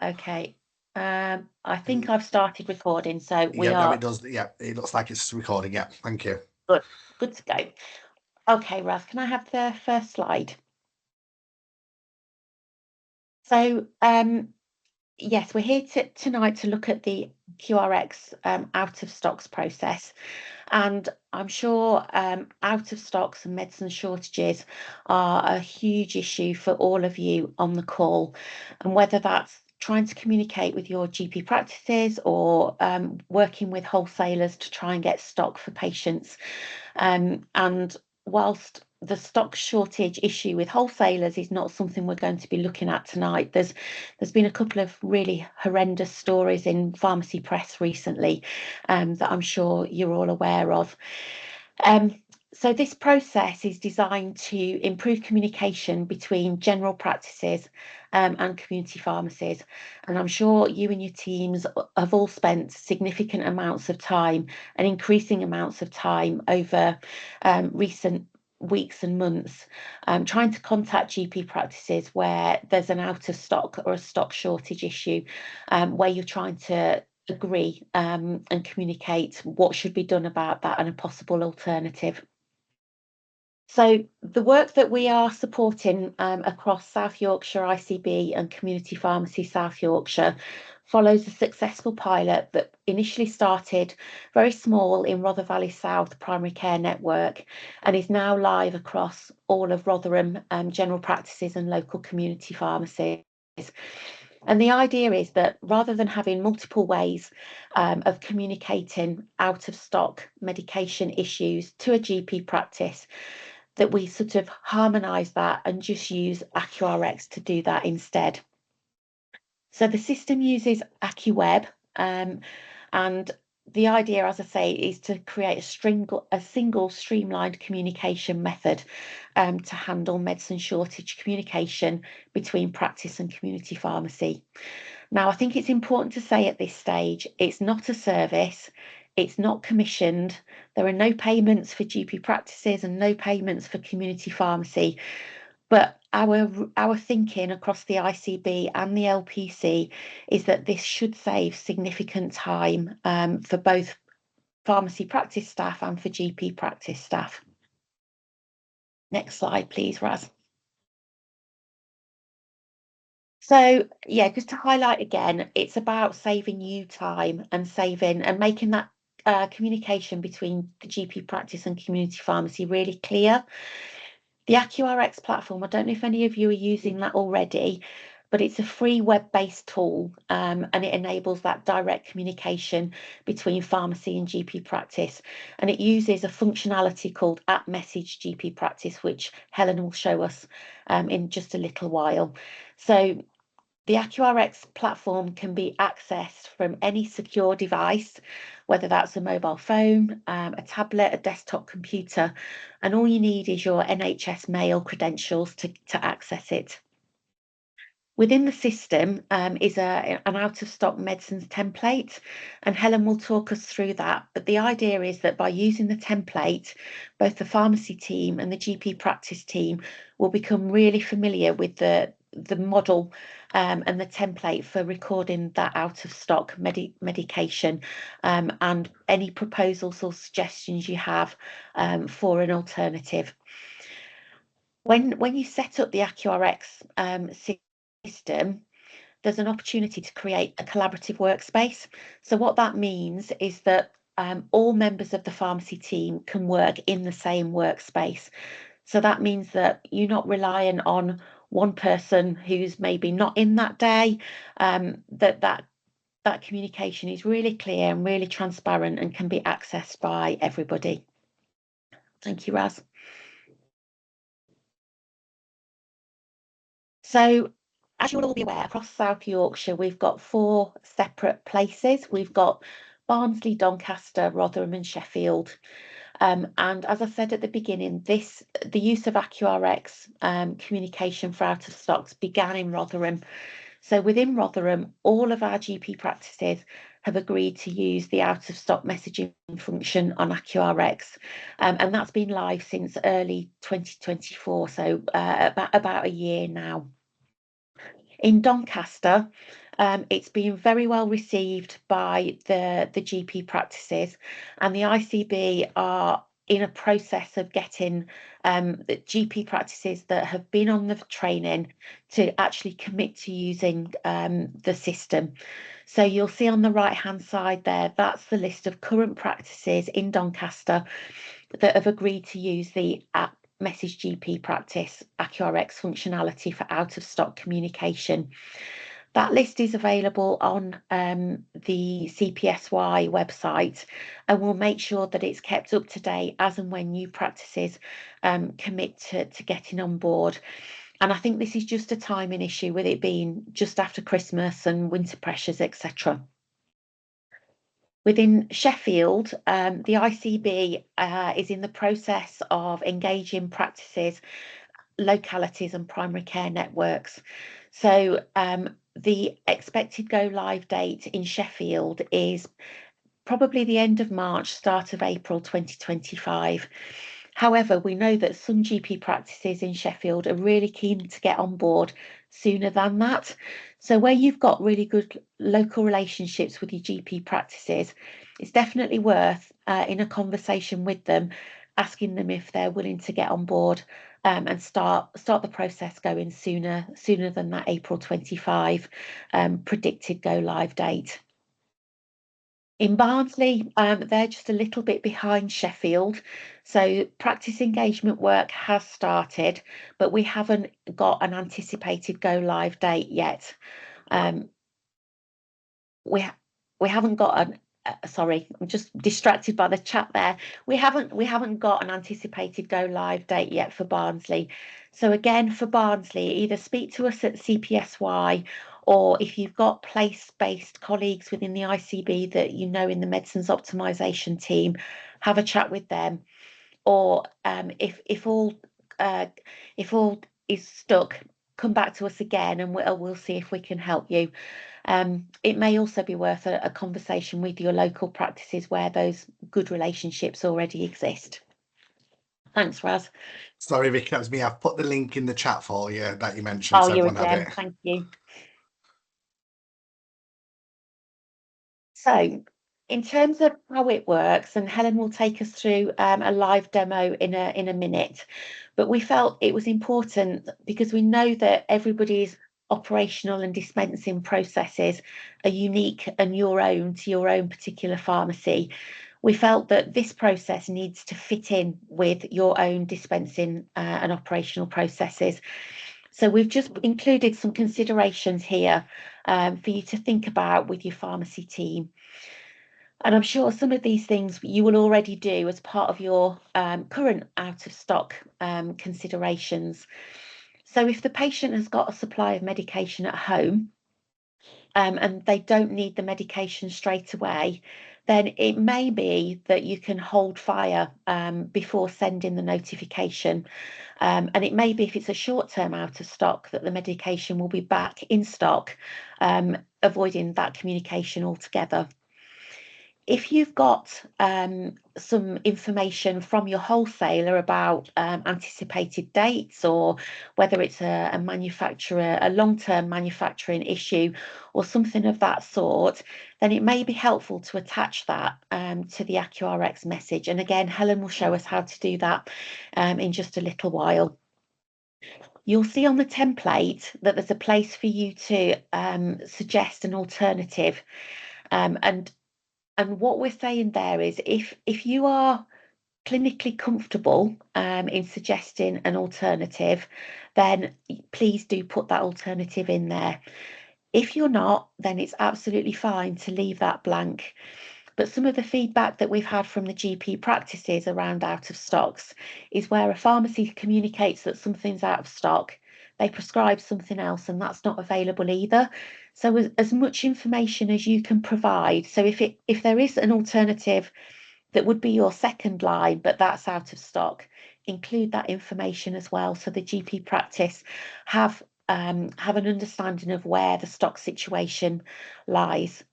Okay. I think I've started recording, so we Yeah, no, are it does. Yeah, it looks like it's recording. Yeah, thank you. good. Good to go. Okay, Raz, can I have the first slide? So, yes, we're here tonight to look at the QRX out of stocks process. And I'm sure out of stocks and medicine shortages are a huge issue for all of you on the call. And whether that's trying to communicate with your GP practices or working with wholesalers to try and get stock for patients. And whilst the stock shortage issue with wholesalers is not something we're going to be looking at tonight, there's been a couple of really horrendous stories in pharmacy press recently that I'm sure you're all aware of. Um, so this process is designed to improve communication between general practices and community pharmacies. And I'm sure you and your teams have all spent significant amounts of time and increasing amounts of time over recent weeks and months trying to contact GP practices where there's an out of stock or a stock shortage issue, where you're trying to agree and communicate what should be done about that and a possible alternative. So the work that we are supporting across South Yorkshire ICB and Community Pharmacy South Yorkshire follows a successful pilot that initially started very small in Rother Valley South Primary Care Network and is now live across all of Rotherham general practices and local community pharmacies. And the idea is that rather than having multiple ways of communicating out of stock medication issues to a GP practice, that we sort of harmonise that and just use AccuRx to do that instead. So the system uses AccuWeb, and the idea, as I say, is to create a single streamlined communication method to handle medicine shortage communication between practice and community pharmacy. Now, I think it's important to say at this stage, it's not a service, it's not commissioned, there are no payments for GP practices and no payments for community pharmacy. But our thinking across the ICB and the LPC is that this should save significant time for both pharmacy practice staff and for GP practice staff. Next slide, please, Raz. So yeah, just to highlight again, it's about saving you time and saving and making that communication between the GP practice and community pharmacy really clear. The AccuRx platform, I don't know if any of you are using that already, but it's a free web-based tool and it enables that direct communication between pharmacy and GP practice. And it uses a functionality called App Message GP Practice, which Helen will show us in just a little while. So the AccuRx platform can be accessed from any secure device, whether that's a mobile phone, a tablet, a desktop computer, and all you need is your NHS mail credentials to access it. Within the system is an out of stock medicines template, and Helen will talk us through that. But the idea is that by using the template, both the pharmacy team and the GP practice team will become really familiar with the model and the template for recording that out of stock medication and any proposals or suggestions you have for an alternative. When you set up the AccuRx system, there's an opportunity to create a collaborative workspace. So what that means is that all members of the pharmacy team can work in the same workspace. So that means that you're not relying on one person who's maybe not in that day, that communication is really clear and really transparent and can be accessed by everybody. Thank you, Raz. So as you'll all be aware, across South Yorkshire, we've got 4 separate places. We've got Barnsley, Doncaster, Rotherham and Sheffield. And as I said at the beginning, the use of AccuRx communication for out of stocks began in Rotherham. So within Rotherham, all of our GP practices have agreed to use the out of stock messaging function on AccuRx. And that's been live since early 2024, so about a year now. In Doncaster, it's been very well received by the GP practices, and the ICB are in a process of getting the GP practices that have been on the training to actually commit to using the system. So you'll see on the right hand side there, that's the list of current practices in Doncaster that have agreed to use the app Message GP Practice AccuRx functionality for out of stock communication. That list is available on the CPSY website, and we'll make sure that it's kept up to date as and when new practices commit to getting on board. And I think this is just a timing issue with it being just after Christmas and winter pressures, etc. Within Sheffield, the ICB is in the process of engaging practices, localities and primary care networks. So the expected go live date in Sheffield is probably the end of March, start of April 2025. However, we know that some GP practices in Sheffield are really keen to get on board sooner than that. So where you've got really good local relationships with your GP practices, it's definitely worth in a conversation with them, asking them if they're willing to get on board and start the process going sooner than that April 25 predicted go live date. In Barnsley, they're just a little bit behind Sheffield. So practice engagement work has started, but we haven't got an anticipated go live date yet. We haven't got an sorry, I'm just distracted by the chat there. We haven't got an anticipated go live date yet for Barnsley. So again, for Barnsley, either speak to us at CPSY, or if you've got place-based colleagues within the ICB that you know in the medicines optimization team, have a chat with them. Or if all is stuck, come back to us again and we'll see if we can help you. It may also be worth a conversation with your local practices where those good relationships already exist. Thanks, Raz. Sorry, Vicky, that was me. I've put the link in the chat for you that you mentioned, Oh, so you're a everyone have gem. it. Thank you. So, in terms of how it works, and Helen will take us through a live demo in a minute, but we felt it was important because we know that everybody's operational and dispensing processes are unique and your own to your own particular pharmacy. We felt that this process needs to fit in with your own dispensing and operational processes. So we've just included some considerations here for you to think about with your pharmacy team. And I'm sure some of these things you will already do as part of your current out of stock considerations. So if the patient has got a supply of medication at home and they don't need the medication straight away, then it may be that you can hold fire before sending the notification. And it may be if it's a short-term out of stock that the medication will be back in stock, avoiding that communication altogether. If you've got some information from your wholesaler about anticipated dates, or whether it's a manufacturer, a long-term manufacturing issue or something of that sort, then it may be helpful to attach that to the AccuRx message. And again, Helen will show us how to do that in just a little while. You'll see on the template that there's a place for you to suggest an alternative. And what we're saying there is if you are clinically comfortable in suggesting an alternative, then please do put that alternative in there. If you're not, then it's absolutely fine to leave that blank. But some of the feedback that we've had from the GP practices around out of stocks is where a pharmacy communicates that something's out of stock, they prescribe something else and that's not available either. So as much information as you can provide. So if there is an alternative that would be your second line, but that's out of stock, include that information as well, so the GP practice have an understanding of where the stock situation lies.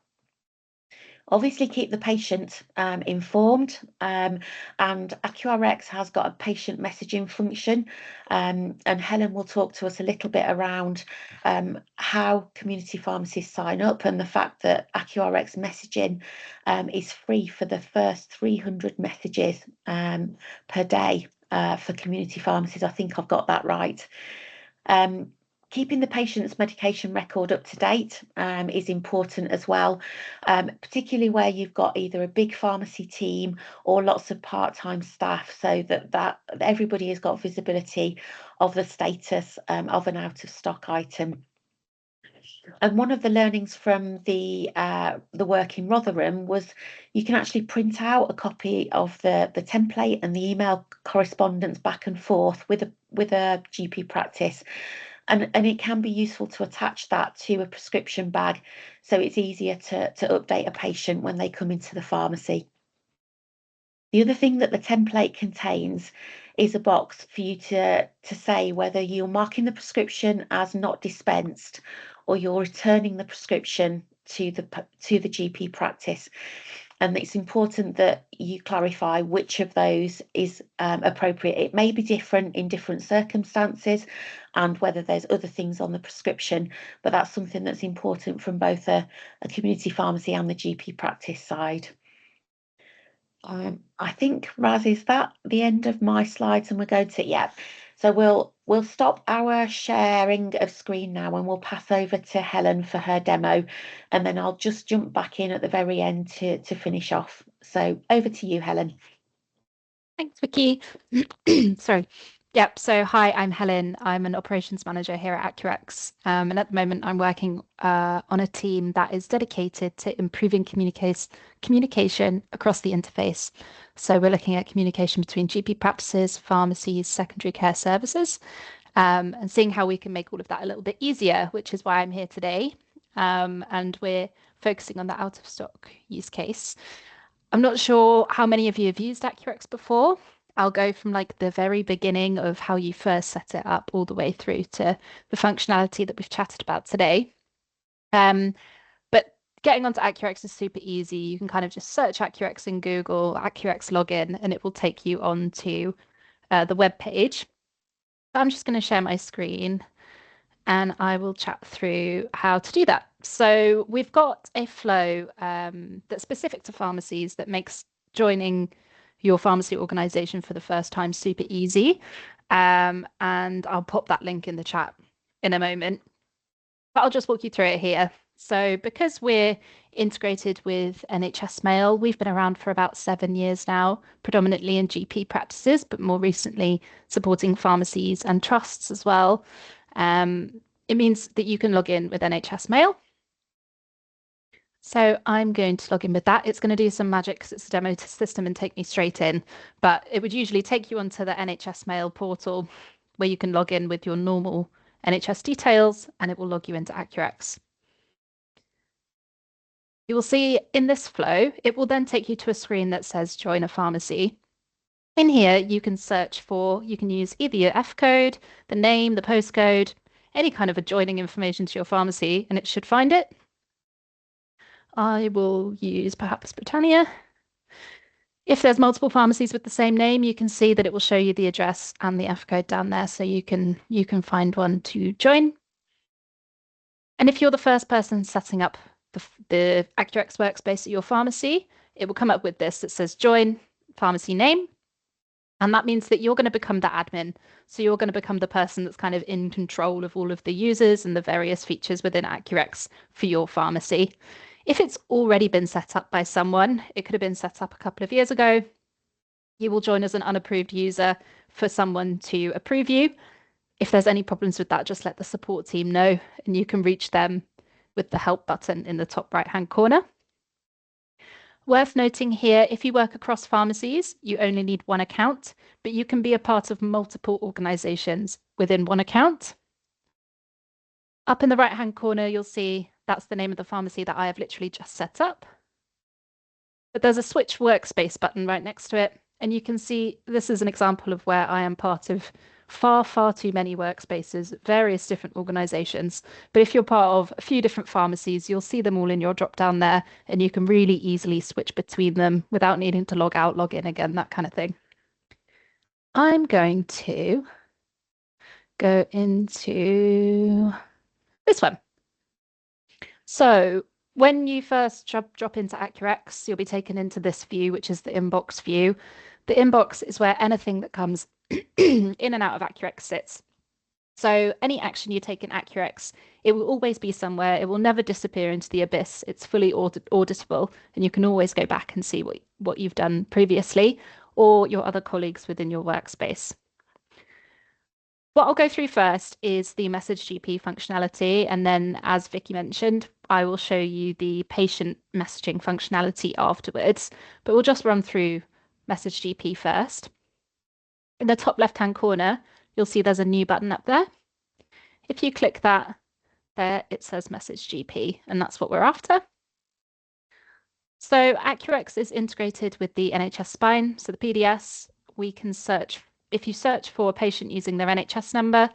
Obviously, keep the patient informed, and AccuRx has got a patient messaging function, and Helen will talk to us a little bit around how community pharmacies sign up and the fact that AccuRx messaging is free for the first 300 messages per day for community pharmacies. I think I've got that right. Keeping the patient's medication record up to date is important as well, particularly where you've got either a big pharmacy team or lots of part-time staff, so that everybody has got visibility of the status of an out-of-stock item. And one of the learnings from the work in Rotherham was you can actually print out a copy of the template and the email correspondence back and forth with a GP practice. And it can be useful to attach that to a prescription bag, so it's easier to update a patient when they come into the pharmacy. The other thing that the template contains is a box for you to say whether you're marking the prescription as not dispensed or you're returning the prescription to the GP practice. And it's important that you clarify which of those is appropriate. It may be different in different circumstances and whether there's other things on the prescription, but that's something that's important from both a community pharmacy and the GP practice side. I think, Raz, is that the end of my slides, and we're going to, yeah. So we'll stop our sharing of screen now, and we'll pass over to Helen for her demo, and then I'll just jump back in at the very end to finish off. So over to you, Helen. Thanks, Vicky. Sorry. Yep. So hi, I'm Helen. I'm an operations manager here at AccuRx. And at the moment, I'm working on a team that is dedicated to improving communication across the interface. So we're looking at communication between GP practices, pharmacies, secondary care services, and seeing how we can make all of that a little bit easier, which is why I'm here today. And we're focusing on the out of stock use case. I'm not sure how many of you have used AccuRx before. I'll go from like the very beginning of how you first set it up all the way through to the functionality that we've chatted about today. But getting onto AccuRx is super easy. You can kind of just search AccuRx in Google, AccuRx login, and it will take you on to the web page. I'm just going to share my screen and I will chat through how to do that. So we've got a flow that's specific to pharmacies that makes joining your pharmacy organization for the first time super easy. And I'll pop that link in the chat in a moment. But I'll just walk you through it here. So because we're integrated with NHS Mail, we've been around for about 7 years now, predominantly in GP practices, but more recently supporting pharmacies and trusts as well. It means that you can log in with NHS Mail. So I'm going to log in with that. It's going to do some magic because it's a demo system and take me straight in, but it would usually take you onto the NHS Mail portal where you can log in with your normal NHS details and it will log you into AccuRx. You will see in this flow, it will then take you to a screen that says join a pharmacy. In here, you can use either your F code, the name, the postcode, any kind of adjoining information to your pharmacy, and it should find it. I will use perhaps Britannia. If there's multiple pharmacies with the same name, you can see that it will show you the address and the F code down there, so you can find one to join. And if you're the first person setting up the AccuRx workspace at your pharmacy, it will come up with this that says join pharmacy name. And that means that you're going to become the admin. So you're going to become the person that's kind of in control of all of the users and the various features within AccuRx for your pharmacy. If it's already been set up by someone, it could have been set up a couple of years ago, you will join as an unapproved user for someone to approve you. If there's any problems with that, just let the support team know and you can reach them with the help button in the top right-hand corner. Worth noting here, if you work across pharmacies, you only need one account, but you can be a part of multiple organizations within one account. Up in the right-hand corner, you'll see that's the name of the pharmacy that I have literally just set up. But there's a switch workspace button right next to it. And you can see this is an example of where I am part of far, far too many workspaces, various different organizations. But if you're part of a few different pharmacies, you'll see them all in your drop down there, and you can really easily switch between them without needing to log out, log in again, that kind of thing. I'm going to go into this one. So when you first drop into AccuRx, you'll be taken into this view, which is the inbox view. The inbox is where anything that comes in and out of AccuRx sits. So any action you take in AccuRx, it will always be somewhere. It will never disappear into the abyss. It's fully auditable, and you can always go back and see what you've done previously or your other colleagues within your workspace. What I'll go through first is the Message GP functionality, and then, as Vicky mentioned, I will show you the patient messaging functionality afterwards, but we'll just run through Message GP first. In the top left-hand corner, you'll see there's a new button up there. If you click that, there it says Message GP, and that's what we're after. So AccuRx is integrated with the NHS Spine, so the PDS, we can search. If you search for a patient using their NHS number,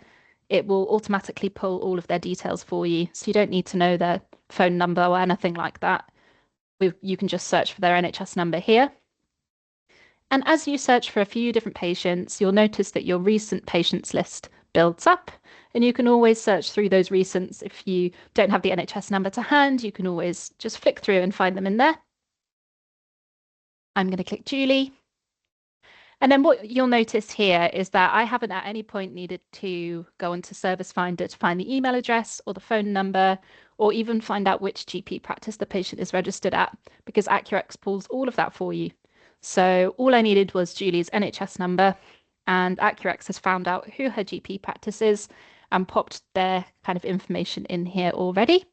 it will automatically pull all of their details for you. So you don't need to know their phone number or anything like that. You can just search for their NHS number here. And as you search for a few different patients, you'll notice that your recent patients list builds up, and you can always search through those recents. If you don't have the NHS number to hand, you can always just flick through and find them in there. I'm going to click Julie. And then what you'll notice here is that I haven't at any point needed to go into Service Finder to find the email address or the phone number, or even find out which GP practice the patient is registered at, because AccuRx pulls all of that for you. So all I needed was Julie's NHS number, and AccuRx has found out who her GP practice is and popped their kind of information in here already.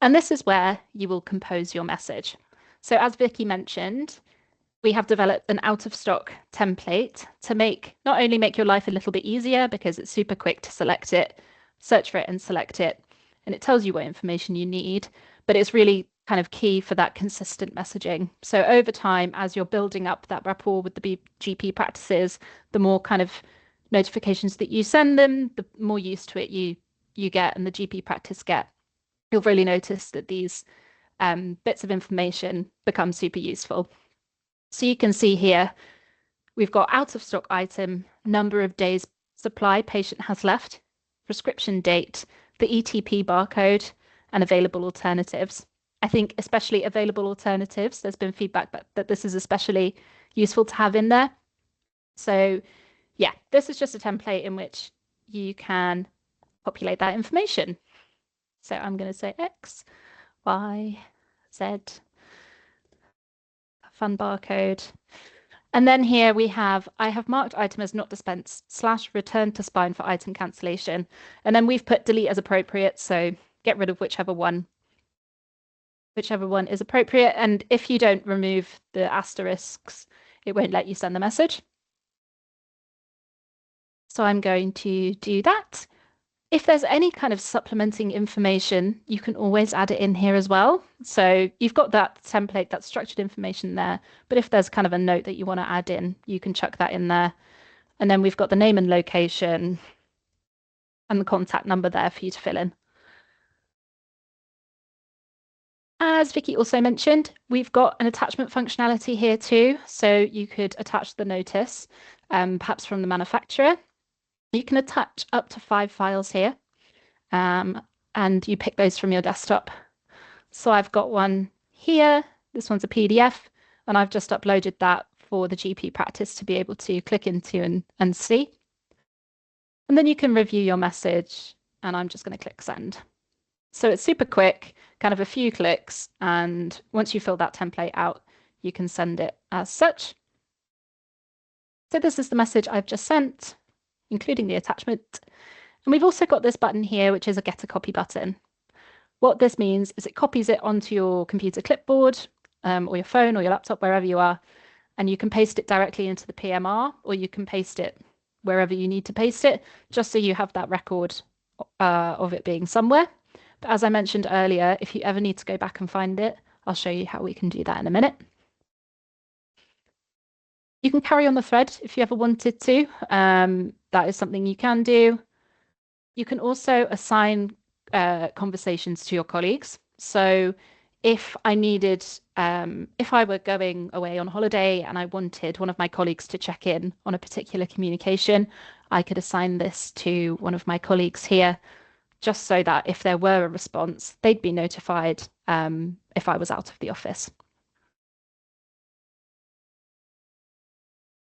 And this is where you will compose your message. So as Vicky mentioned, we have developed an out of stock template to not only make your life a little bit easier, because it's super quick to select it, search for it and select it, and it tells you what information you need, but it's really kind of key for that consistent messaging. So over time, as you're building up that rapport with the GP practices, the more kind of notifications that you send them, the more used to it you get and the GP practice get. You'll really notice that these bits of information become super useful. So you can see here, we've got out of stock item, number of days supply patient has left, prescription date, the ETP barcode, and available alternatives. I think especially available alternatives, there's been feedback that this is especially useful to have in there. So yeah, this is just a template in which you can populate that information. So I'm going to say X, Y, Z, fun barcode. And then here we have, I have marked item as not dispensed / return to spine for item cancellation. And then we've put delete as appropriate. So get rid of whichever one is appropriate. And if you don't remove the asterisks, it won't let you send the message. So I'm going to do that. If there's any kind of supplementing information, you can always add it in here as well. So you've got that template, that structured information there. But if there's kind of a note that you want to add in, you can chuck that in there. And then we've got the name and location and the contact number there for you to fill in. As Vicky also mentioned, we've got an attachment functionality here too. So you could attach the notice, perhaps from the manufacturer. You can attach up to 5 files here, and you pick those from your desktop. So I've got one here. This one's a PDF, and I've just uploaded that for the GP practice to be able to click into and see. And then you can review your message, and I'm just going to click send. So it's super quick, kind of a few clicks, and once you fill that template out, you can send it as such. So this is the message I've just sent, including the attachment. And we've also got this button here, which is a get a copy button. What this means is it copies it onto your computer clipboard, or your phone or your laptop, wherever you are, and you can paste it directly into the PMR, or you can paste it wherever you need to paste it, just so you have that record of it being somewhere. But as I mentioned earlier, if you ever need to go back and find it, I'll show you how we can do that in a minute. You can carry on the thread if you ever wanted to. That is something you can do. You can also assign conversations to your colleagues. So if I needed, if I were going away on holiday and I wanted one of my colleagues to check in on a particular communication, I could assign this to one of my colleagues here, just so that if there were a response, they'd be notified if I was out of the office.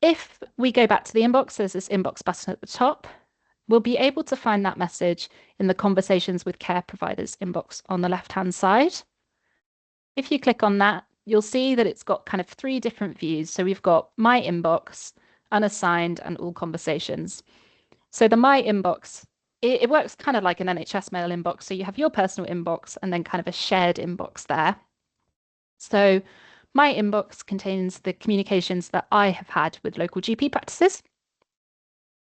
If we go back to the inbox, there's this inbox button at the top. We'll be able to find that message in the Conversations with Care Providers inbox on the left-hand side. If you click on that, you'll see that it's got kind of 3 different views. So we've got My Inbox, Unassigned, and All Conversations. So the My Inbox, it works kind of like an NHS mail inbox. So you have your personal inbox and then kind of a shared inbox there. So my inbox contains the communications that I have had with local GP practices.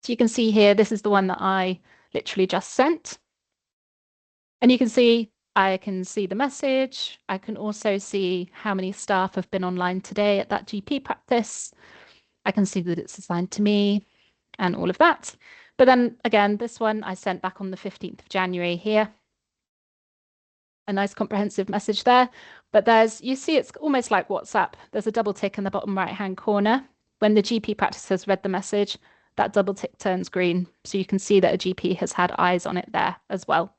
So you can see here, this is the one that I literally just sent. And you can see, I can see the message. I can also see how many staff have been online today at that GP practice. I can see that it's assigned to me and all of that. But then again, this one I sent back on the 15th of January here. A nice comprehensive message there. But you see, it's almost like WhatsApp. There's a double tick in the bottom right-hand corner. When the GP practice has read the message, that double tick turns green. So you can see that a GP has had eyes on it there as well.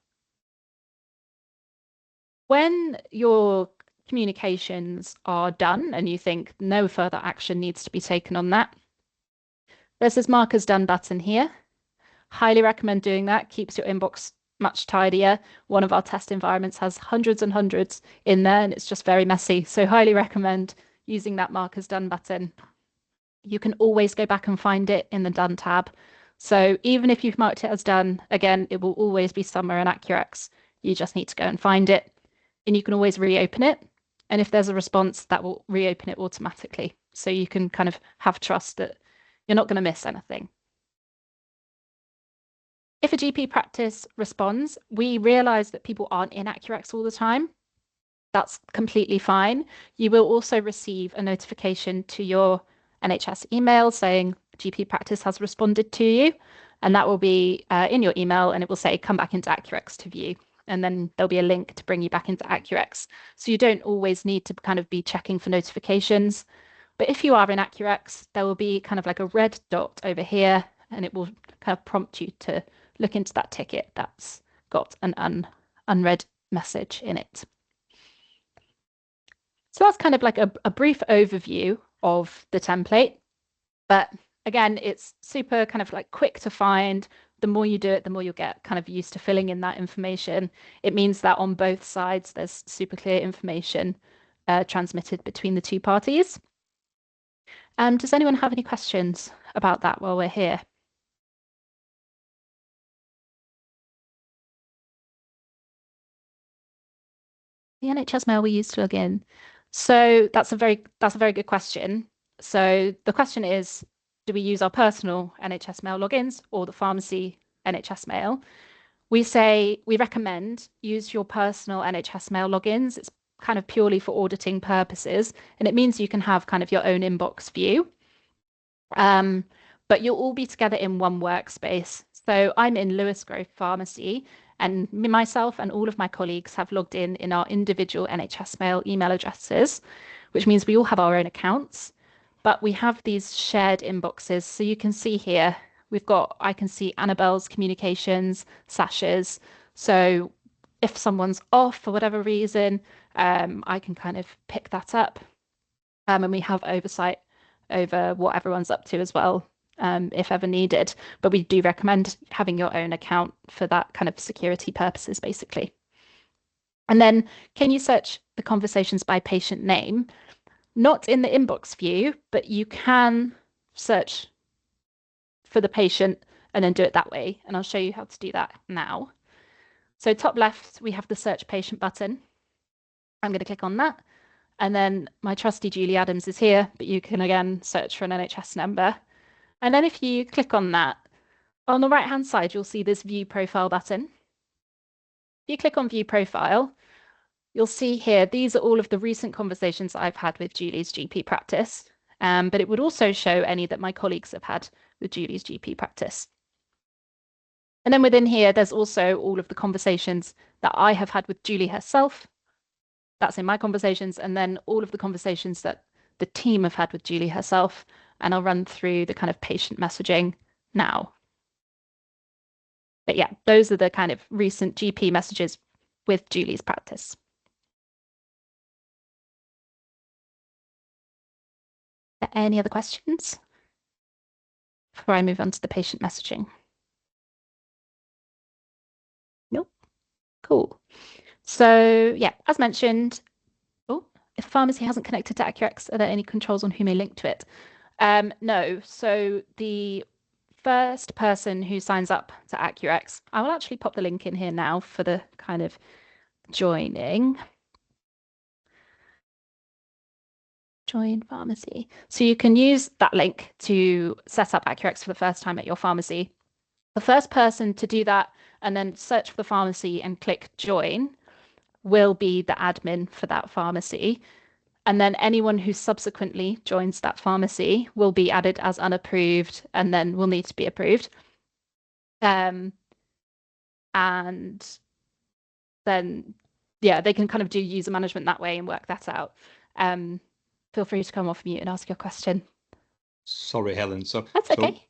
When your communications are done and you think no further action needs to be taken on that, there's this mark as done button here. Highly recommend doing that. Keeps your inbox much tidier. One of our test environments has hundreds and hundreds in there, and it's just very messy. So highly recommend using that mark as done button. You can always go back and find it in the done tab. So even if you've marked it as done, again, it will always be somewhere in AccuRx. You just need to go and find it, and you can always reopen it. And if there's a response, that will reopen it automatically. So you can kind of have trust that you're not going to miss anything. If a GP practice responds, we realize that people aren't in AccuRx all the time. That's completely fine. You will also receive a notification to your NHS email saying GP practice has responded to you. And that will be in your email, and it will say, come back into AccuRx to view. And then there'll be a link to bring you back into AccuRx. So you don't always need to kind of be checking for notifications. But if you are in AccuRx, there will be kind of like a red dot over here, and it will kind of prompt you to look into that ticket that's got an unread message in it. So that's kind of like a brief overview of the template. But again, it's super kind of like quick to find. The more you do it, the more you'll get kind of used to filling in that information. It means that on both sides, there's super clear information transmitted between the 2 parties. Does anyone have any questions about that while we're here? The NHS mail we use to log in. So that's a very good question. So the question is, do we use our personal NHS mail logins or the pharmacy NHS mail? We recommend use your personal NHS mail logins. It's kind of purely for auditing purposes, and it means you can have kind of your own inbox view. But you'll all be together in one workspace. So I'm in Lewis Grove Pharmacy, and myself and all of my colleagues have logged in our individual NHS mail email addresses, which means we all have our own accounts, but we have these shared inboxes. So you can see here, I can see Annabelle's communications, Sasha's. So if someone's off for whatever reason, I can kind of pick that up. And we have oversight over what everyone's up to as well, if ever needed. But we do recommend having your own account for that kind of security purposes, basically. And then can you search the conversations by patient name? Not in the inbox view, but you can search for the patient and then do it that way. And I'll show you how to do that now. So top left, we have the search patient button. I'm going to click on that. And then my trusty Julie Adams is here, but you can again search for an NHS number. And then if you click on that, on the right-hand side, you'll see this View Profile button. If you click on View Profile, you'll see here, these are all of the recent conversations I've had with Julie's GP practice. but it would also show any that my colleagues have had with Julie's GP practice. And then within here, there's also all of the conversations that I have had with Julie herself. That's in my conversations, and then all of the conversations that the team have had with Julie herself. And I'll run through the kind of patient messaging now. But yeah, those are the kind of recent GP messages with Julie's practice. Any other questions before I move on to the patient messaging? Nope. Cool. So yeah, as mentioned, if a pharmacy hasn't connected to AccuRx, are there any controls on who may link to it? No. So the first person who signs up to AccuRx, I will actually pop the link in here now for the kind of joining. Join pharmacy. So you can use that link to set up AccuRx for the first time at your pharmacy. The first person to do that and then search for the pharmacy and click join will be the admin for that pharmacy. And then anyone who subsequently joins that pharmacy will be added as unapproved and then will need to be approved. And then, yeah, they can kind of do user management that way and work that out. Feel free to come off mute and ask your question. Sorry, Helen. That's okay.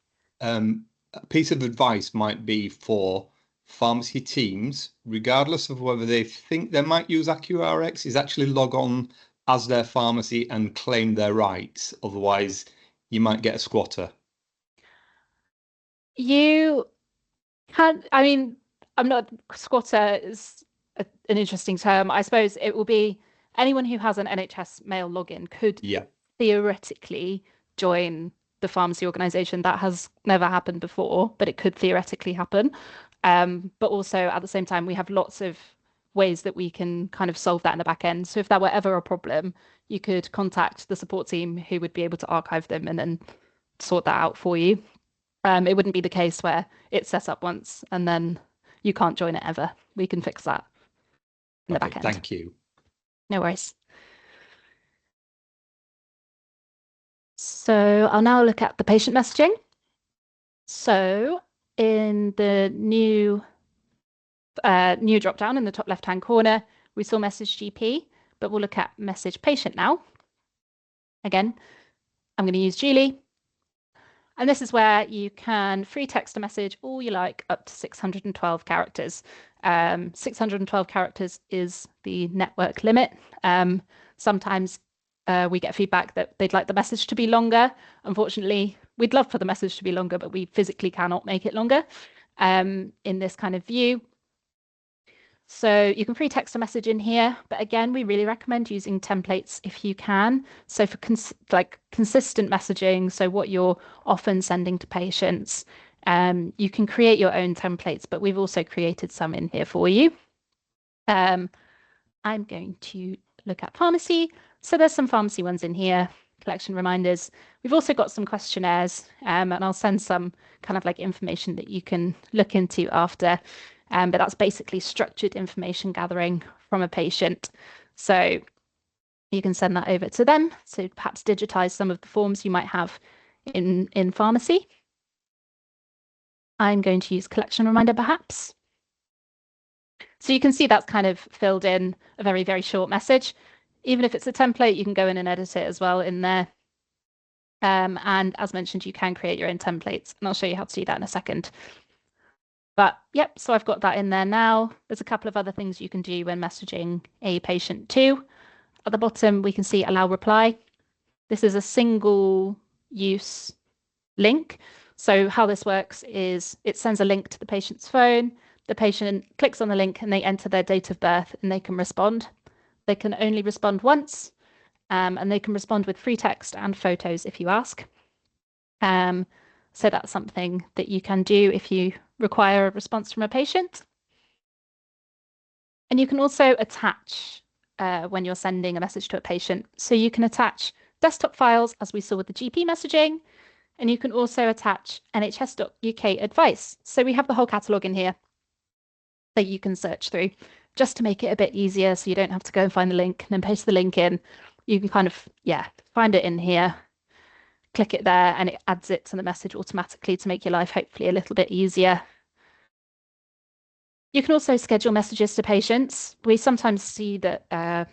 A piece of advice might be for pharmacy teams, regardless of whether they think they might use AccuRx, is actually log on as their pharmacy and claim their rights. Otherwise, you might get a squatter. You can, I mean, I'm not, squatter is an interesting term. I suppose it will be anyone who has an NHS mail login could theoretically join the pharmacy organisation. That has never happened before, but it could theoretically happen. But also at the same time, we have lots of ways that we can kind of solve that in the back end. So if that were ever a problem, you could contact the support team who would be able to archive them and then sort that out for you. It wouldn't be the case where it's set up once and then you can't join it ever. We can fix that in the back end. Thank you. No worries. So I'll now look at the patient messaging. So in the new drop down in the top left hand corner, we saw message GP, but we'll look at message patient now. Again, I'm going to use Julie. And this is where you can free text a message all you like up to 612 characters. 612 characters is the network limit. Sometimes we get feedback that they'd like the message to be longer. Unfortunately, we'd love for the message to be longer, but we physically cannot make it longer in this kind of view. So you can free text a message in here, but again, we really recommend using templates if you can. So for consistent messaging, so what you're often sending to patients, you can create your own templates, but we've also created some in here for you. I'm going to look at pharmacy. So there's some pharmacy ones in here, collection reminders. We've also got some questionnaires, and I'll send some kind of like information that you can look into after. But that's basically structured information gathering from a patient. So you can send that over to them. So perhaps digitize some of the forms you might have in pharmacy. I'm going to use collection reminder perhaps. So you can see that's kind of filled in a very, very short message. Even if it's a template, you can go in and edit it as well in there. And as mentioned, you can create your own templates, and I'll show you how to do that in a second. But yep, so I've got that in there now. There's a couple of other things you can do when messaging a patient too. At the bottom, we can see allow reply. This is a single use link. So how this works is it sends a link to the patient's phone. The patient clicks on the link and they enter their date of birth and they can respond. They can only respond once, and they can respond with free text and photos if you ask. So that's something that you can do if you require a response from a patient. And you can also attach when you're sending a message to a patient. So you can attach desktop files, as we saw with the GP messaging, and you can also attach nhs.uk advice. So we have the whole catalogue in here that you can search through, just to make it a bit easier so you don't have to go and find the link and then paste the link in. You can kind of, find it in here. click it there and it adds it to the message automatically to make your life hopefully a little bit easier. You can also schedule messages to patients. We sometimes see that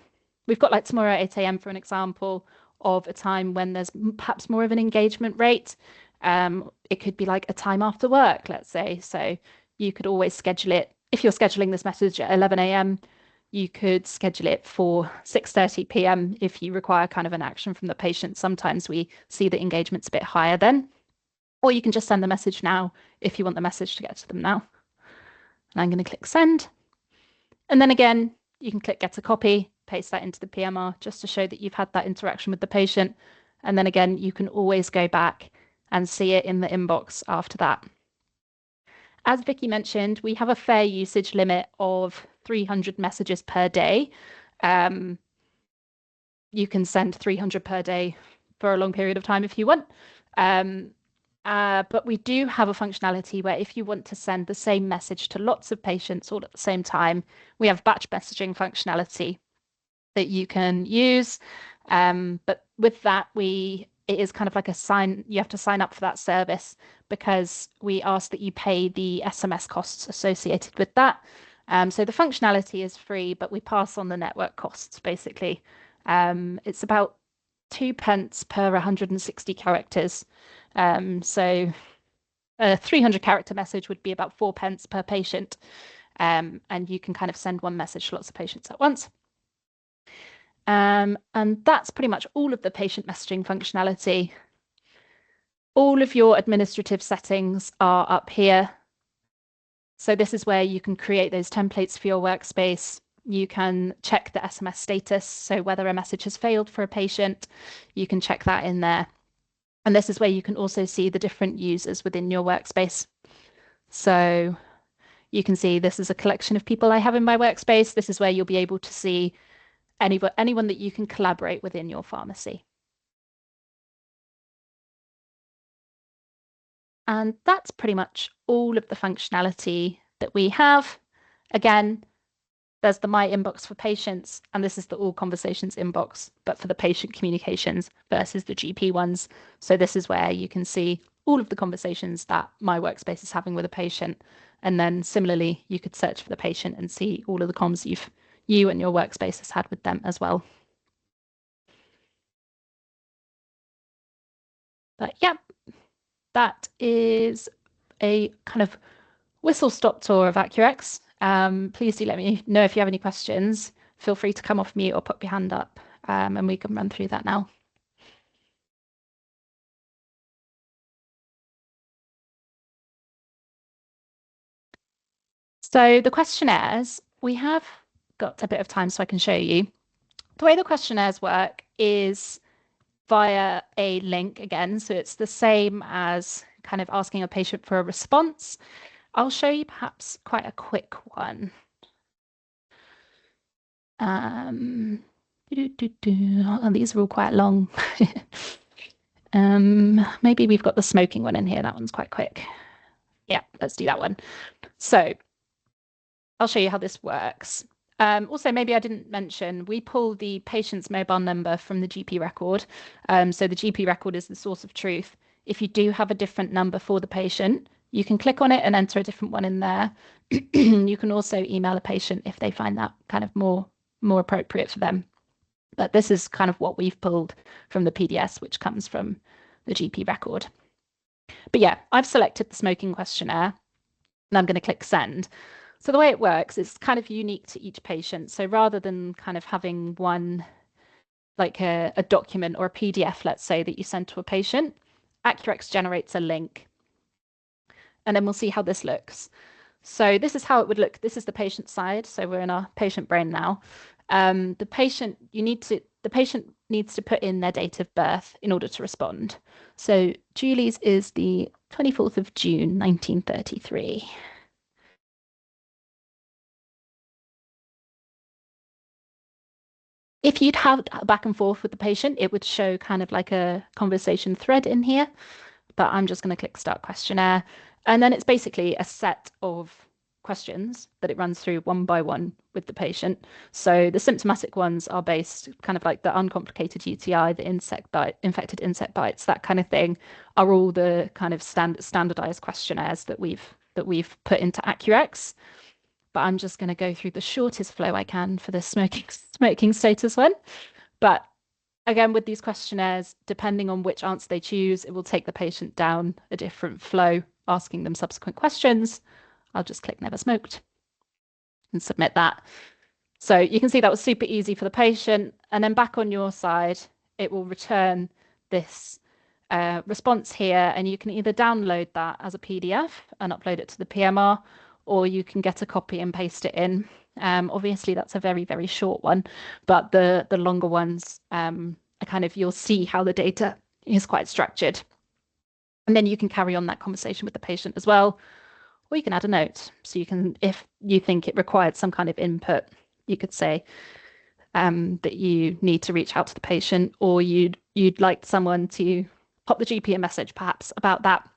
we've got like tomorrow at 8 a.m. for an example of a time when there's perhaps more of an engagement rate. It could be like a time after work, let's say. So you could always schedule it. If you're scheduling this message at 11 a.m., you could schedule it for 6:30 p.m. if you require kind of an action from the patient. Sometimes we see the engagement's a bit higher then. Or you can just send the message now if you want the message to get to them now. And I'm going to click send. And then again, you can click get a copy, paste that into the PMR just to show that you've had that interaction with the patient. And then again, you can always go back and see it in the inbox after that. As Vicky mentioned, we have a fair usage limit of 300 messages per day. You can send 300 per day for a long period of time if you want. But we do have a functionality where if you want to send the same message to lots of patients all at the same time, we have batch messaging functionality that you can use. But with that, it is kind of like you have to sign up for that service because we ask that you pay the SMS costs associated with that. So the functionality is free, but we pass on the network costs basically. It's about 2p per 160 characters. So a 300 character message would be about 4p per patient. And you can kind of send one message to lots of patients at once. And that's pretty much all of the patient messaging functionality. All of your administrative settings are up here. So this is where you can create those templates for your workspace. You can check the SMS status, so whether a message has failed for a patient, you can check that in there. And this is where you can also see the different users within your workspace. So you can see this is a collection of people I have in my workspace. This is where you'll be able to see anyone that you can collaborate within your pharmacy. And that's pretty much all of the functionality that we have. Again, there's the My Inbox for patients, and this is the All Conversations inbox, but for the patient communications versus the GP ones. So this is where you can see all of the conversations that my workspace is having with a patient. And then similarly, you could search for the patient and see all of the comms you and your workspace has had with them as well. But yeah, that is a kind of whistle-stop tour of AccuRx. Please do let me know if you have any questions. Feel free to come off mute or put your hand up, and we can run through that now. So the questionnaires, we have got a bit of time so I can show you. The way the questionnaires work is via a link again. So it's the same as kind of asking a patient for a response. I'll show you perhaps quite a quick one. Oh, these are all quite long. Maybe we've got the smoking one in here. That one's quite quick. Yeah, let's do that one. So I'll show you how this works. Also, maybe I didn't mention, we pull the patient's mobile number from the GP record. So the GP record is the source of truth. If you do have a different number for the patient, you can click on it and enter a different one in there. You can also email a patient if they find that kind of more appropriate for them. But this is kind of what we've pulled from the PDS, which comes from the GP record. But yeah, I've selected the smoking questionnaire and I'm going to click send. So the way it works is kind of unique to each patient. So rather than kind of having one, like a document or a PDF, let's say, that you send to a patient, AccuRx generates a link. And then we'll see how this looks. So this is how it would look. This is the patient side. So we're in our patient brain now. The patient needs to put in their date of birth in order to respond. So Julie's is the 24th of June, 1933. If you'd have a back and forth with the patient, it would show kind of like a conversation thread in here, but I'm just going to click Start Questionnaire. And then it's basically a set of questions that it runs through one by one with the patient. So the symptomatic ones are based kind of like the uncomplicated UTI, the infected insect bites, that kind of thing, are all the kind of standardized questionnaires that we've put into AccuRx. But I'm just going to go through the shortest flow I can for the smoking status one. But again, with these questionnaires, depending on which answer they choose, it will take the patient down a different flow, asking them subsequent questions. I'll just click never smoked and submit that. So you can see that was super easy for the patient. And then back on your side, it will return this response here, and you can either download that as a PDF and upload it to the PMR, or you can get a copy and paste it in. Obviously, that's a very, very short one, but the longer ones, you'll see how the data is quite structured. And then you can carry on that conversation with the patient as well, or you can add a note. So you can, if you think it required some kind of input, you could say that you need to reach out to the patient, or you'd like someone to pop the GP a message perhaps about that.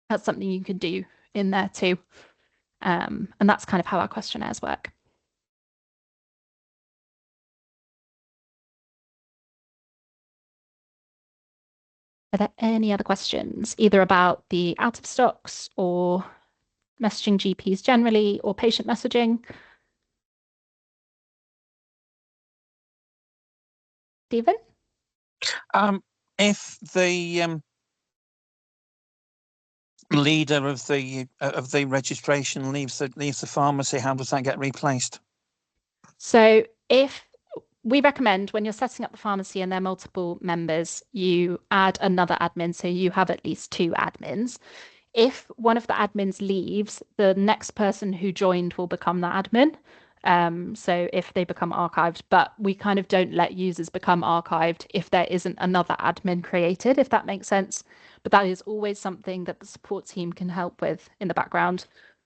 That's something you can do in there too. And that's kind of how our questionnaires work. Are there any other questions, either about the out of stocks or messaging GPs generally, or patient messaging? Stephen? If the leader of the registration leaves the pharmacy, how does that get replaced? So if we recommend when you're setting up the pharmacy and there are multiple members, you add another admin, so you have at least 2 admins. If one of the admins leaves, the next person who joined will become the admin. So if they become archived, but we kind of don't let users become archived if there isn't another admin created, if that makes sense. But that is always something that the support team can help with in the background.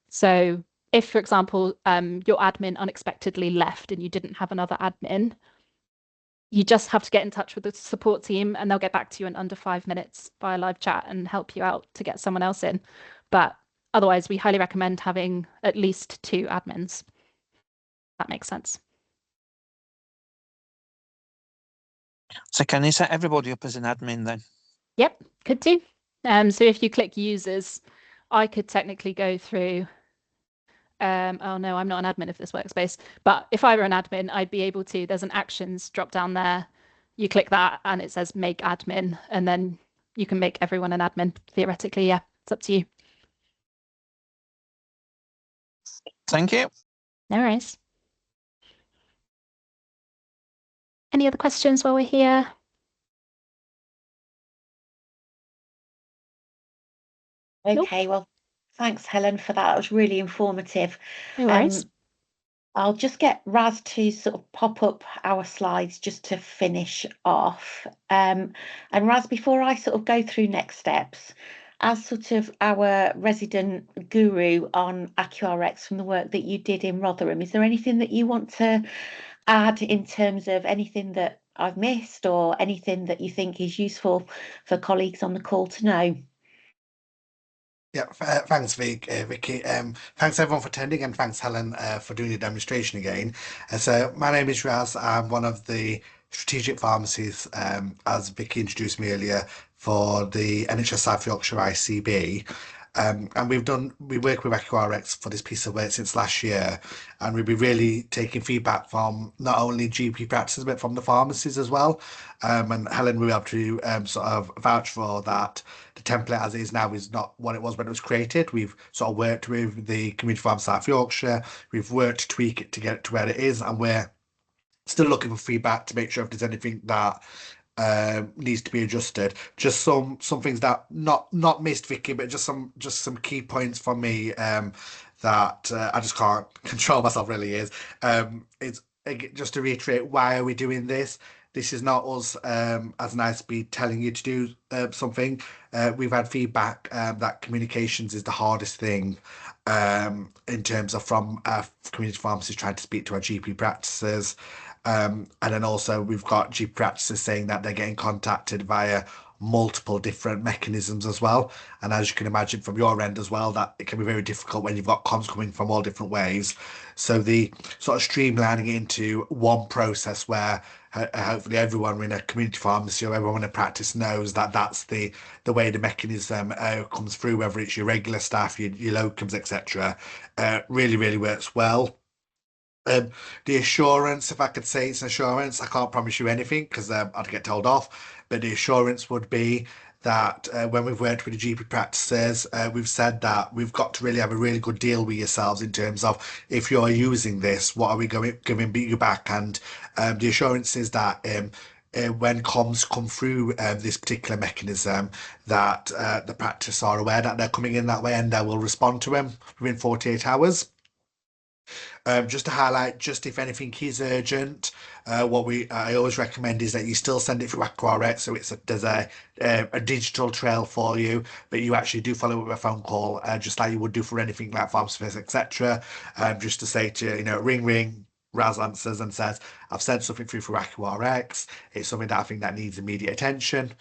So if, for example, your admin unexpectedly left and you didn't have another admin, you just have to get in touch with the support team and they'll get back to you in under 5 minutes via live chat and help you out to get someone else in. But otherwise, we highly recommend having at least 2 admins. That makes sense. So can you set everybody up as an admin then? Yep, could do. So if you click users, I could technically go through. Oh no, I'm not an admin of this workspace, but if I were an admin, I'd be able to. There's an actions drop down there. You click that and it says make admin, and then you can make everyone an admin theoretically. Yeah, it's up to you. Thank you. No worries. Any other questions while we're here? Okay, well, thanks, Helen, for that. That was really informative. No worries. I'll just get Raz to sort of pop up our slides just to finish off. And Raz, before I sort of go through next steps, as sort of our resident guru on AccuRx from the work that you did in Rotherham, is there anything that you want to add in terms of anything that I've missed or anything that you think is useful for colleagues on the call to know? Yeah, thanks, Vicky. Thanks everyone for attending, and thanks Helen for doing the demonstration again. So my name is Raz. I'm one of the strategic pharmacies, as Vicky introduced me earlier, for the NHS South Yorkshire ICB. And we work with AccuRx for this piece of work since last year, and we'll be really taking feedback from not only GP practices but from the pharmacies as well. And Helen will be able to sort of vouch for that. The template as it is now is not what it was when it was created. We've sort of worked with the Community Pharmacy South Yorkshire. We've worked to tweak it to get it to where it is, and we're still looking for feedback to make sure if there's anything that needs to be adjusted. Just some things that not missed, Vicky, but just some key points for me that I just can't control myself. Really is it's just to reiterate, why are we doing this? This is not us as an ISP telling you to do something. We've had feedback that communications is the hardest thing in terms of from community pharmacists trying to speak to our GP practices. And then also we've got GP practices saying that they're getting contacted via multiple different mechanisms as well. And as you can imagine from your end as well, that it can be very difficult when you've got comms coming from all different ways. So the sort of streamlining it into one process where hopefully everyone in a community pharmacy or everyone in a practice knows that that's the way the mechanism comes through, whether it's your regular staff, your locums, etc. Really, really works well. The assurance, if I could say it's an assurance, I can't promise you anything because I'd get told off. But the assurance would be that when we've worked with the GP practices, we've said that we've got to really have a really good deal with yourselves in terms of if you're using this, what are we giving you back? And the assurance is that when comms come through this particular mechanism, that the practice are aware that they're coming in that way and they will respond to them within 48 hours. Just to highlight, just if anything is urgent, what I always recommend is that you still send it through AccuRx, so there's a digital trail for you, but you actually do follow up with a phone call, just like you would do for anything like pharmacy, etc. Just to say to ring ring. Raz answers and says, I've sent something through AccuRx. It's something that I think that needs immediate attention.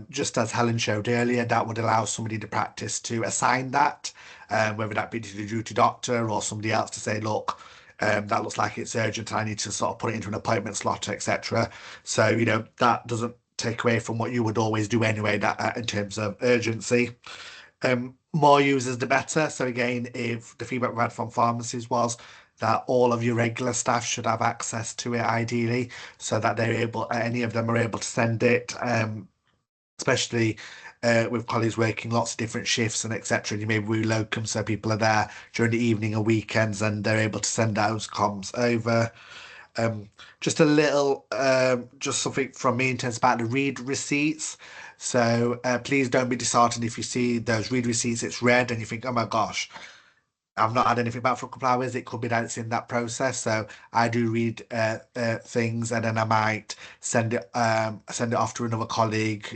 Just as Helen showed earlier, that would allow somebody to practice to assign that, whether that be to the duty doctor or somebody else to say, look, that looks like it's urgent. I need to sort of put it into an appointment slot, etc. So, that doesn't take away from what you would always do anyway, that in terms of urgency. More users, the better. So again, if the feedback we had from pharmacies was that all of your regular staff should have access to it ideally, so that any of them are able to send it, especially with colleagues working lots of different shifts and etc. You maybe we locum, so people are there during the evening or weekends and they're able to send those comms over. Just a little, just something from me in terms about the read receipts. So please don't be disheartened if you see those read receipts, it's red and you think, oh my gosh, I've not had anything back for a couple of hours. It could be that it's in that process. So I do read things, and then I might send it off to another colleague,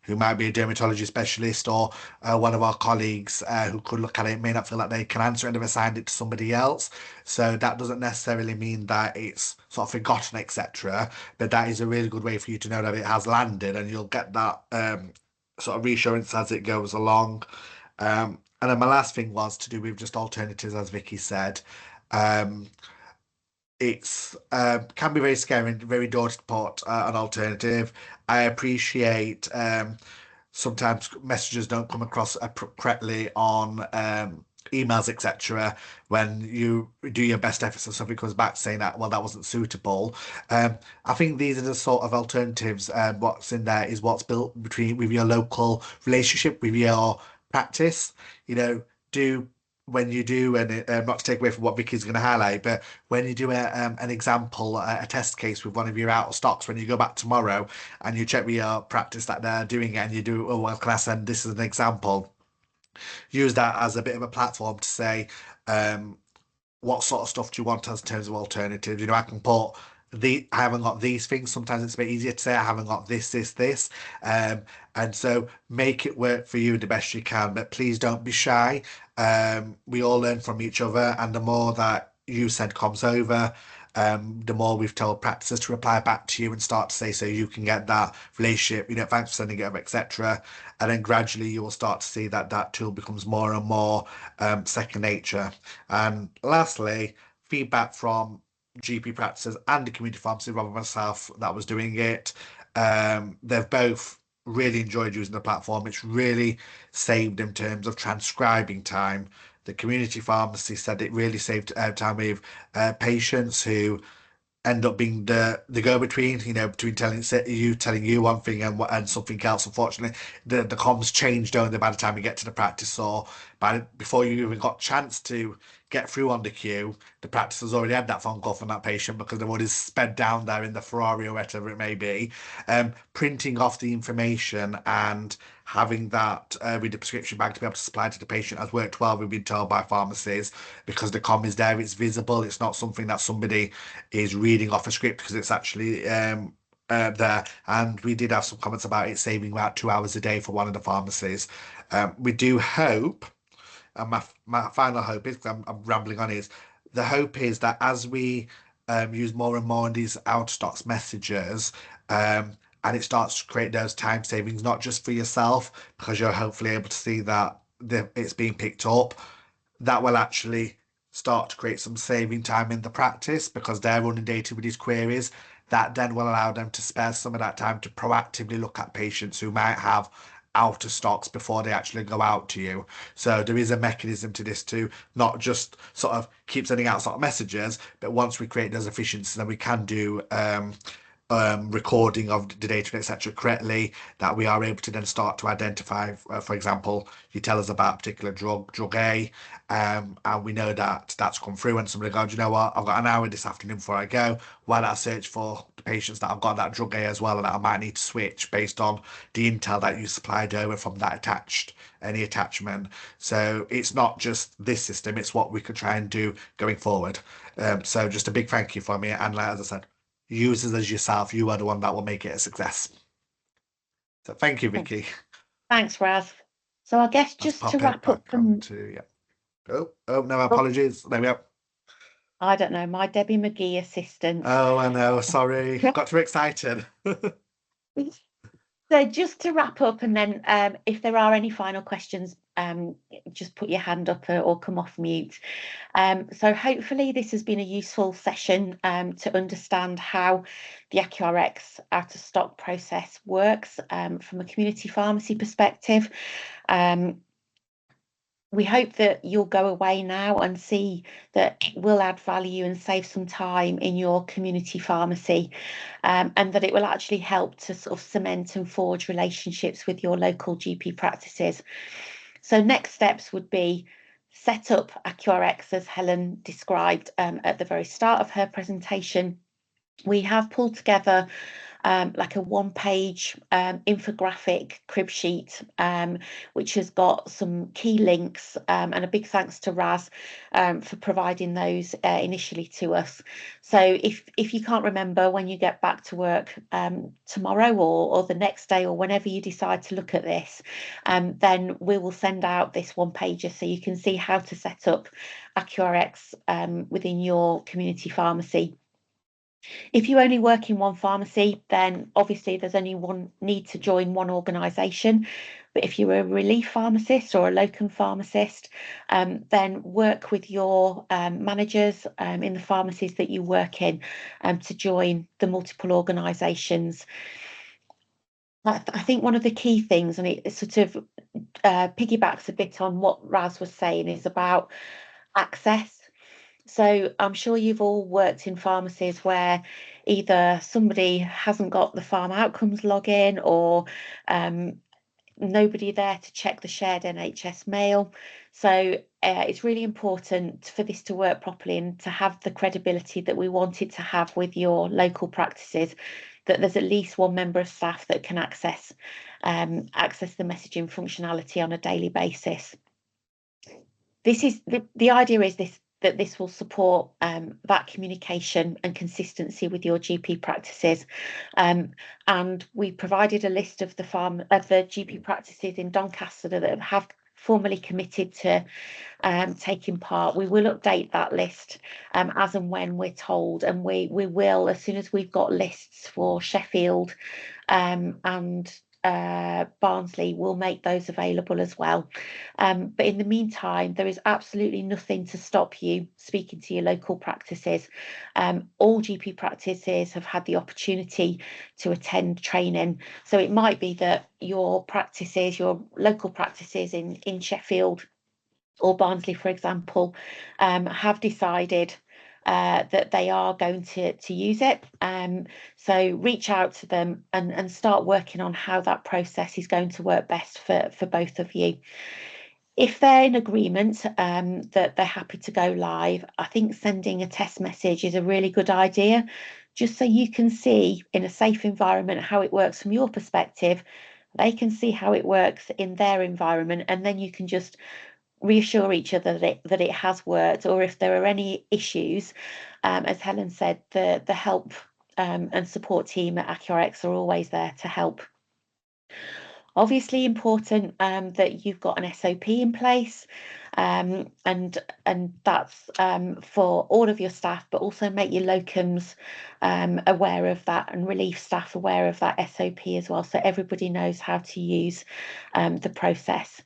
who might be a dermatology specialist, or one of our colleagues who could look at it, may not feel like they can answer it, and have assigned it to somebody else. So that doesn't necessarily mean that it's sort of forgotten, etc. But that is a really good way for you to know that it has landed, and you'll get that sort of reassurance as it goes along. And then my last thing was to do with just alternatives, as Vicky said. Um, it's can be very scary and very daunting to put an alternative. I appreciate sometimes messages don't come across correctly on emails, etc. When you do your best efforts and something comes back saying that, well, that wasn't suitable. I think these are the sort of alternatives. What's in there is what's built with your local relationship with your practice. Do when you do, and not to take away from what Vicky's going to highlight, but when you do an example, a test case with one of your out of stocks, when you go back tomorrow and you check with your practice that they're doing it, and you do, oh, well, can I send this as an example? Use that as a bit of a platform to say, what sort of stuff do you want as in terms of alternatives? I can put I haven't got these things. Sometimes it's a bit easier to say I haven't got this. And so make it work for you the best you can, but please don't be shy. We all learn from each other, and the more that you send comms over, the more we've told practices to reply back to you and start to say, so you can get that relationship, thanks for sending it over, etc. And then gradually you will start to see that that tool becomes more and more second nature. And lastly, feedback from GP practices and the community pharmacy, rather than myself that was doing it. They've both really enjoyed using the platform. It's really saved in terms of transcribing time. The community pharmacy said it really saved time with patients who end up being the go-between, between telling you one thing and something else. Unfortunately, the comms changed only by the time you get to the practice, or before you even got a chance to get through on the queue, the practice has already had that phone call from that patient because they've already sped down there in the Ferrari or whatever it may be. Printing off the information and having that with the prescription bag to be able to supply to the patient has worked well, we've been told by pharmacies, because the comm is there, it's visible, it's not something that somebody is reading off a script, because it's actually there. And we did have some comments about it saving about 2 hours a day for one of the pharmacies. We do hope, and my final hope is, because I'm rambling on, is the hope is that as we use more and more of these out of stocks messages, and it starts to create those time savings, not just for yourself, because you're hopefully able to see that it's being picked up. That will actually start to create some saving time in the practice because they're inundated with these queries. That then will allow them to spare some of that time to proactively look at patients who might have out of stocks before they actually go out to you. So there is a mechanism to this to not just sort of keep sending out sort of messages, but once we create those efficiencies, then we can do recording of the data, etc., correctly, that we are able to then start to identify, for example, you tell us about a particular drug A, and we know that that's come through, and somebody goes, you know what, I've got an hour this afternoon before I go, why don't I search for the patients that I've got that drug A as well, and that I might need to switch based on the intel that you supplied over from that any attachment. So it's not just this system, it's what we could try and do going forward. So just a big thank you from me, and like, as I said, users as yourself, you are the one that will make it a success. So thank you, Vicky. Thanks, Raz. So I guess Let's just pop to it wrap up back onto, yeah. Oh, no, apologies. There we go. I don't know, my Debbie McGee assistant. Oh, I know, sorry. Got too excited. So just to wrap up, and then if there are any final questions, just put your hand up or come off mute. So hopefully this has been a useful session to understand how the AccuRx out of stock process works from a community pharmacy perspective. We hope that you'll go away now and see that it will add value and save some time in your community pharmacy, and that it will actually help to sort of cement and forge relationships with your local GP practices. So next steps would be set up AccuRx as Helen described at the very start of her presentation. We have pulled together like a one-page infographic crib sheet, which has got some key links, and a big thanks to Raz for providing those initially to us. So if you can't remember when you get back to work tomorrow or the next day or whenever you decide to look at this, then we will send out this one-pager so you can see how to set up AccuRx within your community pharmacy. If you only work in one pharmacy, then obviously there's only one need to join one organisation. But if you're a relief pharmacist or a locum pharmacist, then work with your managers in the pharmacies that you work in to join the multiple organisations. I think one of the key things, and it sort of piggybacks a bit on what Raz was saying, is about access. So I'm sure you've all worked in pharmacies where either somebody hasn't got the farm outcomes login or nobody there to check the shared NHS mail. So it's really important for this to work properly and to have the credibility that we want it to have with your local practices, that there's at least one member of staff that can access the messaging functionality on a daily basis. This is the idea is that this will support that communication and consistency with your GP practices. And we provided a list of the GP practices in Doncaster that have formally committed to taking part. We will update that list as and when we're told, and we will, as soon as we've got lists for Sheffield and Barnsley, will make those available as well. But in the meantime, there is absolutely nothing to stop you speaking to your local practices. All GP practices have had the opportunity to attend training. So it might be that your local practices in Sheffield or Barnsley, for example, have decided that they are going to use it. So reach out to them and start working on how that process is going to work best for both of you. If they're in agreement that they're happy to go live, I think sending a test message is a really good idea, just so you can see in a safe environment how it works from your perspective. They can see how it works in their environment, and then you can just reassure each other that it has worked, or if there are any issues, as Helen said, the help and support team at AccuRx are always there to help. Obviously important that you've got an SOP in place, and that's for all of your staff, but also make your locums aware of that, and relief staff aware of that SOP as well, so everybody knows how to use the process.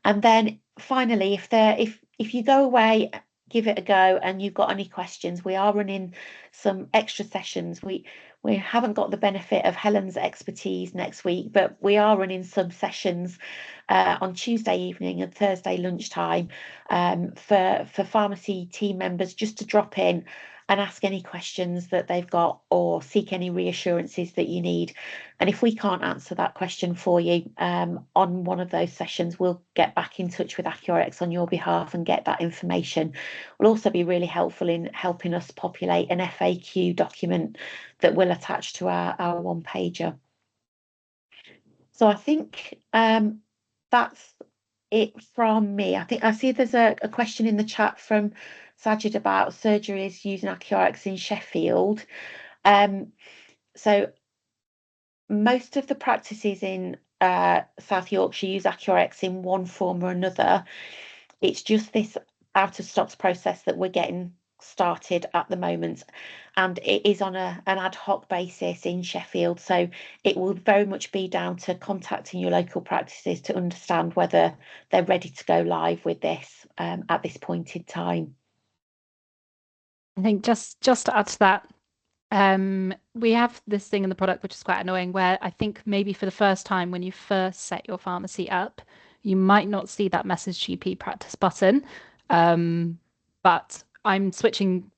And then finally, if you go away, give it a go, and you've got any questions, we are running some extra sessions. We haven't got the benefit of Helen's expertise next week, but we are running some sessions on Tuesday evening and Thursday lunchtime for pharmacy team members just to drop in and ask any questions that they've got or seek any reassurances that you need. And if we can't answer that question for you on one of those sessions, we'll get back in touch with AccuRx on your behalf and get that information. Will also be really helpful in helping us populate an FAQ document that will attach to our one pager. So I think that's it from me. I think I see there's a question in the chat from Sajid about surgeries using AccuRx in Sheffield. So most of the practices in South Yorkshire use AccuRx in one form or another. It's just this out of stocks process that we're getting started at the moment, and it is on an ad hoc basis in Sheffield, so it will very much be down to contacting your local practices to understand whether they're ready to go live with this at this point in time. I think just to add to that, we have this thing in the product which is quite annoying, where I think maybe for the first time when you first set your pharmacy up, you might not see that message GP practice button. But I'm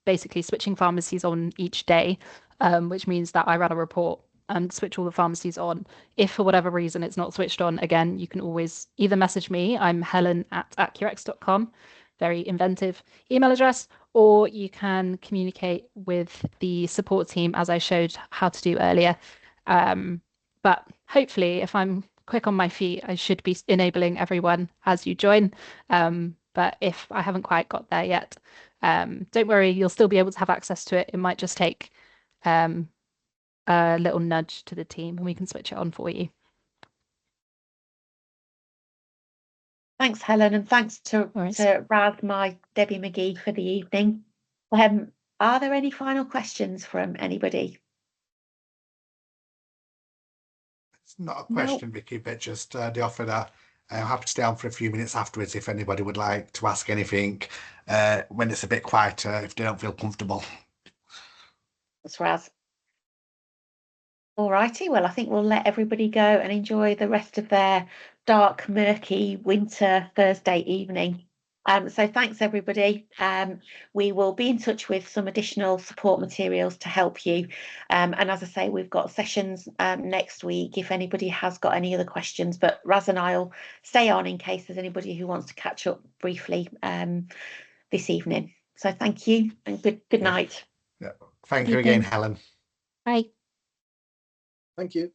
basically switching pharmacies on each day, which means that I run a report and switch all the pharmacies on. If for whatever reason it's not switched on, again, you can always either message me, I'm helen@accurx.com, very inventive email address, or you can communicate with the support team as I showed how to do earlier. But hopefully, if I'm quick on my feet, I should be enabling everyone as you join. But if I haven't quite got there yet, don't worry, you'll still be able to have access to it. It might just take a little nudge to the team and we can switch it on for you. Thanks, Helen, and thanks to Raz, my Debbie McGee, for the evening. Are there any final questions from anybody? It's not a question, Vicky, but just the offer that I'm happy to stay on for a few minutes afterwards if anybody would like to ask anything when it's a bit quieter, if they don't feel comfortable. That's Raz. All righty, well, I think we'll let everybody go and enjoy the rest of their dark, murky winter Thursday evening. So thanks, everybody. We will be in touch with some additional support materials to help you. And as I say, we've got sessions next week if anybody has got any other questions, but Raz and I'll stay on in case there's anybody who wants to catch up briefly this evening. So thank you and good night. Yeah. Thank you again, Helen. Bye. Thank you.